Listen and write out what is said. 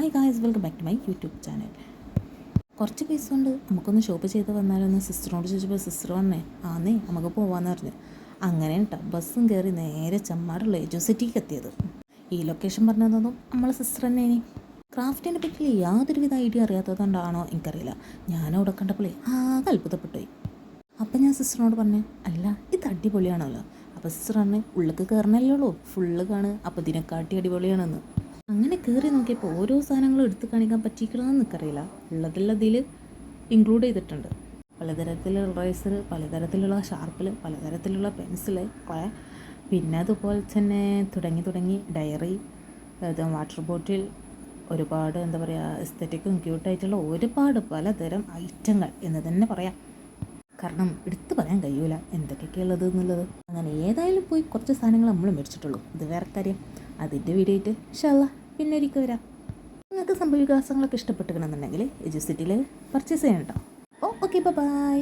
Hi guys, welcome back to my YouTube channel. കുറച്ച് പൈസ കൊണ്ട് നമുക്കൊന്ന് ഷോപ്പ് ചെയ്ത് വന്നാലൊന്ന് സിസ്റ്ററിനോട് ചോദിച്ചപ്പോൾ സിസ്റ്റർ പറഞ്ഞേ ആന്നേ നമുക്ക് പോകാമെന്ന് പറഞ്ഞു. അങ്ങനെ കേട്ടോ ബസ്സും കയറി നേരെ ചെമ്മാടുള്ള എജുസിറ്റിക്ക് എത്തിയത്. ഈ ലൊക്കേഷൻ പറഞ്ഞു തന്നതും നമ്മളെ സിസ്റ്റർ തന്നെ. ഇനി ക്രാഫ്റ്റിനെ പറ്റി യാതൊരുവിധ ഐഡിയ അറിയാത്തതുകൊണ്ടാണോ എനിക്കറിയില്ല, ഞാനവിടെ കണ്ടപ്പോഴേ ആകെ അത്ഭുതപ്പെട്ടുപോയി. അപ്പം ഞാൻ സിസ്റ്ററിനോട് പറഞ്ഞു, അല്ല ഇത് അടിപൊളിയാണല്ലോ. അപ്പോൾ സിസ്റ്റർ പറഞ്ഞു, ഉള്ളിലേക്ക് കയറണല്ലേ ഉള്ളൂ, ഫുള്ള് കാണുക, അപ്പോൾ ഇതിനെക്കാട്ടി അടിപൊളിയാണെന്ന്. അങ്ങനെ കയറി നോക്കിയപ്പോൾ ഓരോ സാധനങ്ങളും എടുത്ത് കാണിക്കാൻ പറ്റിക്കണമെന്ന് എനിക്കറിയില്ല. ഉള്ളതിൽ ഇൻക്ലൂഡ് ചെയ്തിട്ടുണ്ട്. പലതരത്തിലുള്ള റൈസർ, പലതരത്തിലുള്ള ഷാർപ്പിൽ, പലതരത്തിലുള്ള പെൻസിൽ, പിന്നെ അതുപോലെ തന്നെ തുടങ്ങി ഡയറി, വാട്ടർ ബോട്ടിൽ, ഒരുപാട് എന്താ പറയുക എസ്തറ്റിക്കും ക്യൂട്ടായിട്ടുള്ള ഒരുപാട് പലതരം ഐറ്റങ്ങൾ എന്ന് തന്നെ പറയാം. കാരണം എടുത്ത് പറയാൻ കഴിയൂല എന്തൊക്കെയൊക്കെ ഉള്ളത് എന്നുള്ളത്. അങ്ങനെ ഏതായാലും പോയി കുറച്ച് സാധനങ്ങൾ നമ്മൾ മേടിച്ചിട്ടുള്ളൂ. ഇത് വേറെ കാര്യം. അതിൻ്റെ വീഡിയോ ആയിട്ട് ഇൻഷാല്ലാ പിന്നെ ഒരിക്കൽ വരാം. നിങ്ങൾക്ക് സംഭവവികാസങ്ങളൊക്കെ ഇഷ്ടപ്പെട്ടിരിക്കണമെന്നുണ്ടെങ്കിൽ എജുസിറ്റിയിൽ പർച്ചേസ് ചെയ്യണം കേട്ടോ. Okay, by.